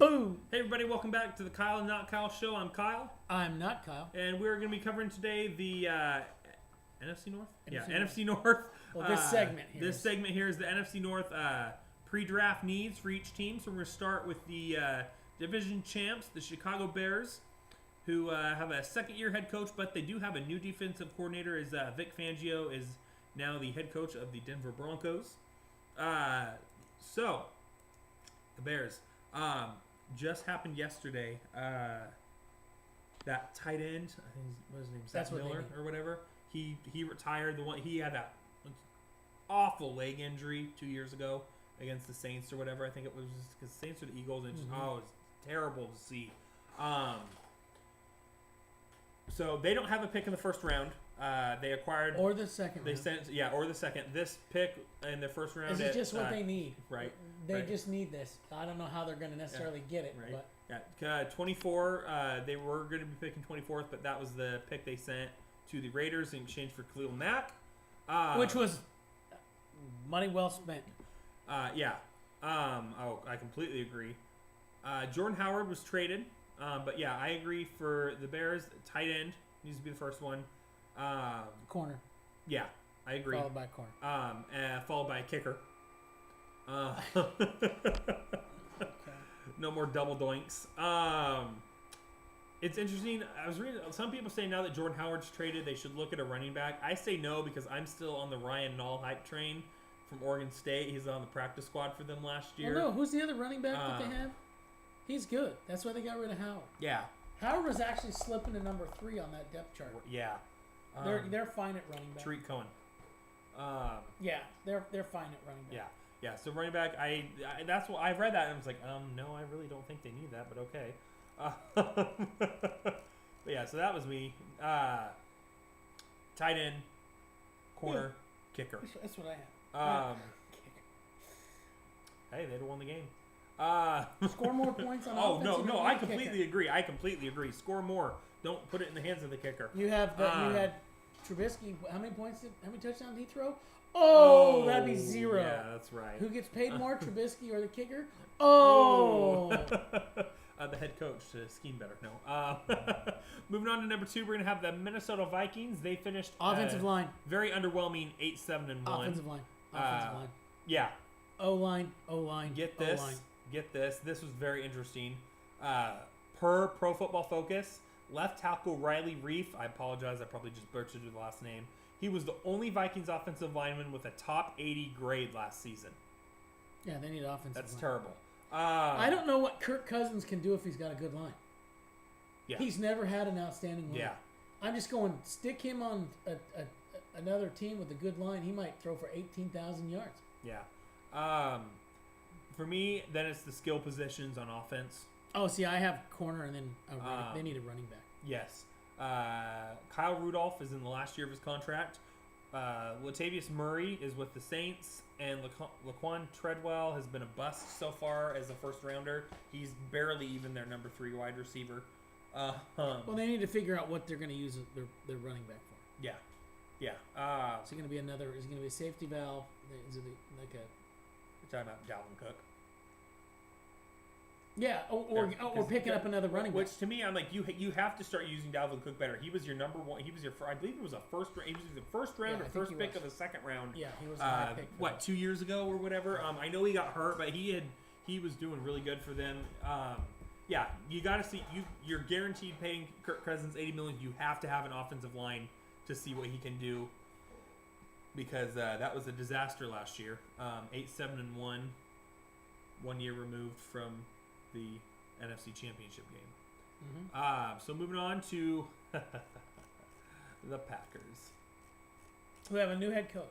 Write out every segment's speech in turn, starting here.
Boom! Hey everybody, welcome back to the Kyle and Not Kyle show. I'm Kyle. I'm not Kyle. And we're going to be covering today the NFC North? NFC NFC North. Well, this segment here. This segment here is the NFC North pre-draft needs for each team. So we're going to start with the division champs, the Chicago Bears, who have a second-year head coach, but they do have a new defensive coordinator. Is Vic Fangio is now the head coach of the Denver Broncos. So, the Bears. Just happened yesterday. That tight end, I think what his name, Zach Miller or whatever. He retired. The one he had that awful leg injury 2 years ago against the Saints or whatever. I think it was just because Saints or the Eagles, and just it was terrible to see. So they don't have a pick in the first round. They acquired or the second. They sent or the second. This pick in the first round is just what they need. Right. They just need this. I don't know how they're going to necessarily get it. Right. But 24. They were going to be picking 24th, but that was the pick they sent to the Raiders in exchange for Khalil Mack, which was money well spent. Yeah. I completely agree. Jordan Howard was traded, but yeah, I agree for the Bears. Tight end needs to be the first one. Corner. Yeah, I agree. Followed by corner. Followed by a kicker. No more double doinks. It's interesting. I was reading some people say now that Jordan Howard's traded, they should look at a running back. I say no because I'm still on the Ryan Nall hype train from Oregon State. He's on the practice squad for them last year. Well, no, who's the other running back that they have? He's good. That's why they got rid of Howard. Yeah. Howard was actually slipping to number 3 on that depth chart. Yeah. They're fine at running back. Tariq Cohen. Yeah, they're fine at running back. Yeah. So running back, I that's what I read that and I was like, no, I really don't think they need that, but okay. But yeah, so that was me. Tight end, corner, kicker. That's what I have. Hey, they'd have won the game. Score more points on offense. Oh no, I completely agree. I completely agree. Score more. Don't put it in the hands of the kicker. You have you had Trubisky. How many touchdowns did he throw? Oh, that'd be 0. Yeah, that's right. Who gets paid more, Trubisky or the kicker? Oh. The head coach to scheme better. No. Moving on to number 2, we're gonna have the Minnesota Vikings. They finished offensive line. Very underwhelming 8-7-1. Offensive line. Offensive line. Yeah. O-line. Get this. O-line. Get this. This was very interesting. Per Pro Football Focus, left tackle Riley Reif. I apologize. I probably just butchered the last name. He was the only Vikings offensive lineman with a top 80 grade last season. Yeah, they need offensive That's line. terrible. I don't know what Kirk Cousins can do if he's got a good line. Yeah. He's never had an outstanding line. Yeah. I'm just going, stick him on another team with a good line. He might throw for 18,000 yards. Yeah. For me, then it's the skill positions on offense. Oh, see, I have corner and then they need a running back. Yes. Kyle Rudolph is in the last year of his contract. Latavius Murray is with the Saints, and Laquan Treadwell has been a bust so far as a first-rounder. He's barely even their number 3 wide receiver. Well, they need to figure out what they're going to use their running back for. Yeah. Is it going to be a safety valve? Is it like a... We're talking about Dalvin Cook. Yeah, or picking up another running back. Which to me, I'm like, you have to start using Dalvin Cook better. He was your number 1. He was your, I believe it was he was the first round or first pick of the second round. Yeah, he was a high pick. 2 years ago or whatever. I know he got hurt, but he was doing really good for them. Yeah, you got to see you're guaranteed paying Kirk Cousins $80 million. You have to have an offensive line to see what he can do, because that was a disaster last year. 8-7-1, 1 year removed from the NFC Championship game. Mm-hmm. So moving on to the Packers. We have a new head coach.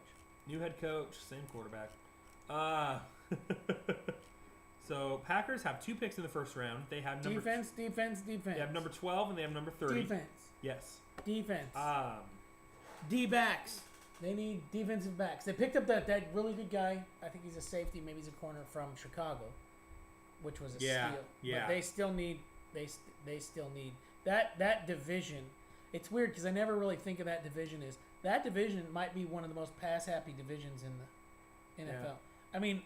New head coach, same quarterback. So Packers have 2 picks in the first round. They have defense. They have number 12 and they have number 30. Defense. Yes. Defense. D-backs. They need defensive backs. They picked up that really good guy. I think he's a safety. Maybe he's a corner from Chicago, which was a steal. Yeah. But they still need that division. It's weird because I never really think of that division as that division might be one of the most pass happy divisions in the NFL. I mean,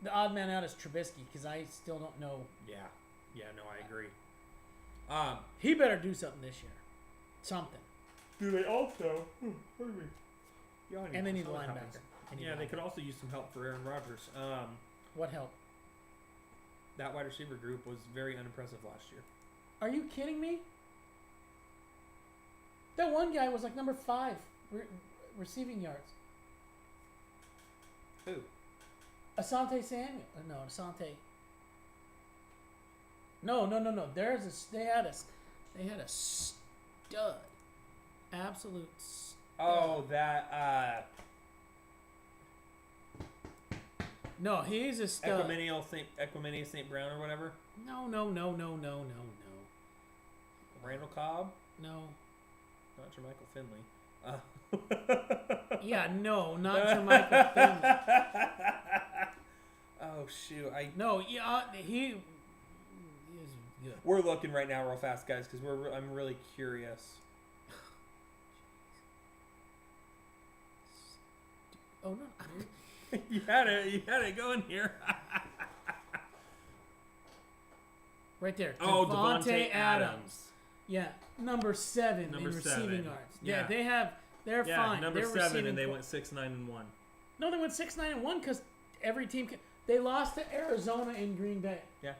the odd man out is Trubisky because I still don't know. Yeah. Yeah, no, I agree. He better do something this year. Something. Do they also? And they need a linebacker. Yeah, they could also use some help for Aaron Rodgers. What help? That wide receiver group was very unimpressive last year. Are you kidding me? That one guy was like number 5 receiving yards. Who? Asante Samuel. No, Asante. No. They had a stud. Absolute stud. Oh, that No, he's a stud. Equimania St. Brown or whatever. No. Randall Cobb. No. Not Jermichael Finley. Yeah, no, not Jermichael Finley. Oh shoot! He is good. We're looking right now, real fast, guys, because I'm really curious. Oh no! you had it going here. Right there. Oh, Devontae Adams. Yeah, number 7 in receiving yards. Yeah, they're fine. Number they're 7, and they went 6-9-1. No, they went 6-9-1 because every team they lost to Arizona and Green Bay. Yeah.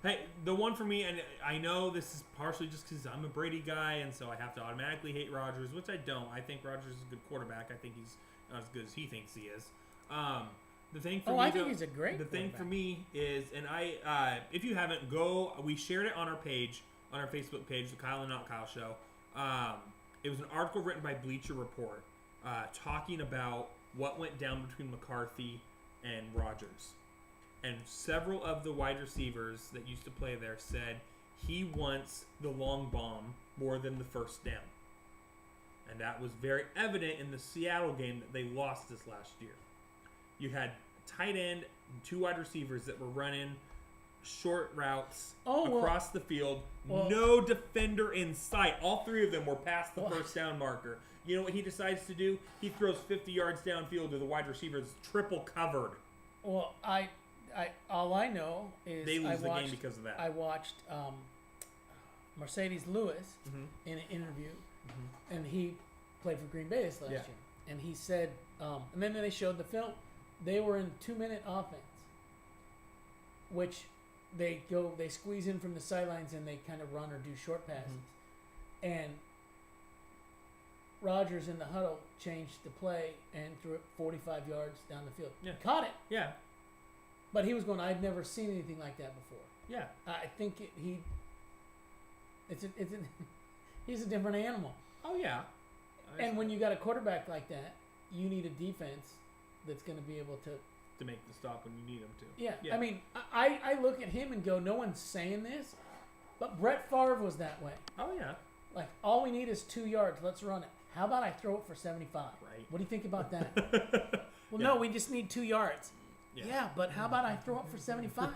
Hey, the one for me, and I know this is partially just because I'm a Brady guy, and so I have to automatically hate Rodgers, which I don't. I think Rodgers is a good quarterback. I think he's not as good as he thinks he is. The thing for me, I think he's a great. The thing for me is, and if you haven't, we shared it on our page, on our Facebook page, the Kyle and Not Kyle Show. It was an article written by Bleacher Report, talking about what went down between McCarthy and Rodgers. And several of the wide receivers that used to play there said he wants the long bomb more than the first down. And that was very evident in the Seattle game that they lost this last year. You had tight end and 2 wide receivers that were running short routes across the field. No defender in sight. All 3 of them were past the first down marker. You know what he decides to do? He throws 50 yards downfield to the wide receiver that's triple covered. Well, all I know is they lose the game because of that. I watched Mercedes Lewis in an interview, and he played for Green Bay this last year. And he said, and then they showed the film. They were in 2-minute offense, which they squeeze in from the sidelines and they kind of run or do short passes. And Rodgers in the huddle changed the play and threw it 45 yards down the field. Yeah. Caught it. Yeah. But he was going, I've never seen anything like that before. Yeah. I think he's a different animal. Oh, yeah. And when you got a quarterback like that, you need a defense that's going to be able to make the stop when you need them to. Yeah. I mean, I look at him and go, no one's saying this, but Brett Favre was that way. Oh, yeah. Like, all we need is 2 yards. Let's run it. How about I throw it for 75? Right. What do you think about that? No, we just need 2 yards. Yeah, but how about I throw it for 75?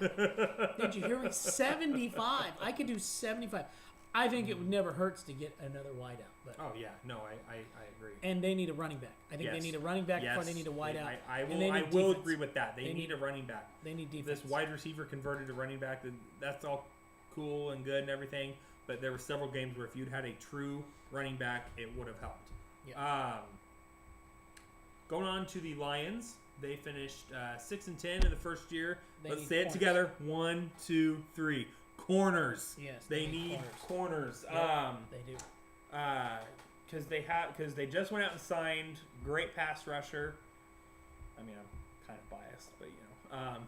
Did you hear me? 75. I could do 75. I think it never hurts to get another wideout. But No, I agree. and they need a running back. I think they need a running back before they need a wideout. I will agree with that. They need a running back. They need defense. This wide receiver converted to running back. That's all cool and good and everything. But there were several games where if you'd had a true running back, it would have helped. Yeah. Going on to the Lions. They finished 6-10 in the first year. Let's say it corners together. 1, 2, 3. Corners. Yes, they need corners. Yep, they do. Because they just went out and signed great pass rusher. I mean, I'm kind of biased, but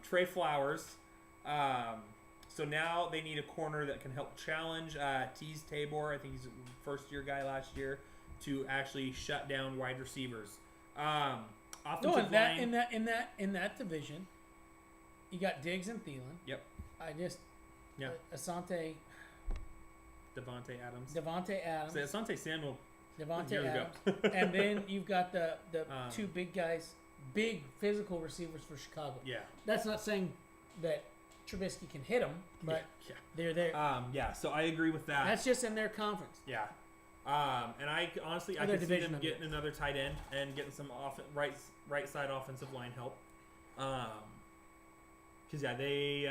Trey Flowers. So now they need a corner that can help challenge Tease Tabor. I think he's a first-year guy last year to actually shut down wide receivers. Offensive line. In that division, you got Diggs and Thielen. Yep. Asante. Devontae Adams. So Asante Samuel. Devontae Adams. And then you've got the 2 big guys, big physical receivers for Chicago. Yeah. That's not saying that Trubisky can hit them, but they're there. So I agree with that. That's just in their conference. Yeah. And I honestly, I could see them getting another tight end and getting some right side offensive line help. Because they.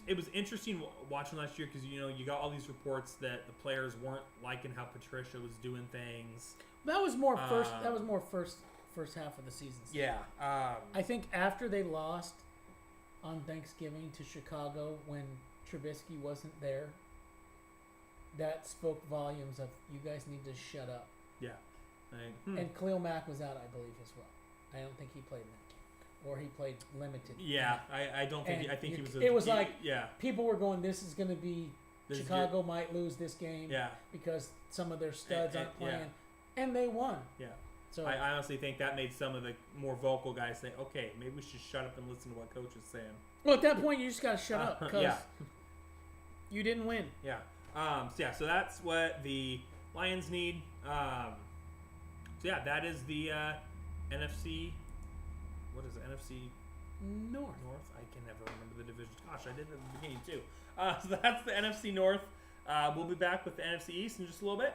It was interesting watching last year because you got all these reports that the players weren't liking how Patricia was doing things. That was more first. That was more first half of the season. Yeah. I think after they lost on Thanksgiving to Chicago when Trubisky wasn't there, that spoke volumes of you guys need to shut up. Yeah. And Khalil Mack was out, I believe, as well. I don't think he played in that game, or he played limited. Yeah, I don't think. I think he was. It was like yeah. People were going, "This is going to be Chicago might lose this game." Yeah. Because some of their studs aren't playing, yeah. and they won. Yeah. So I honestly think that made some of the more vocal guys say, "Okay, maybe we should shut up and listen to what coach is saying." Well, at that point, you just got to shut up because you didn't win. Yeah. So that's what the Lions need. That is the NFC. What is it? NFC North. I can never remember the division. Gosh, I did it at the beginning too. So that's the NFC North. We'll be back with the NFC East in just a little bit.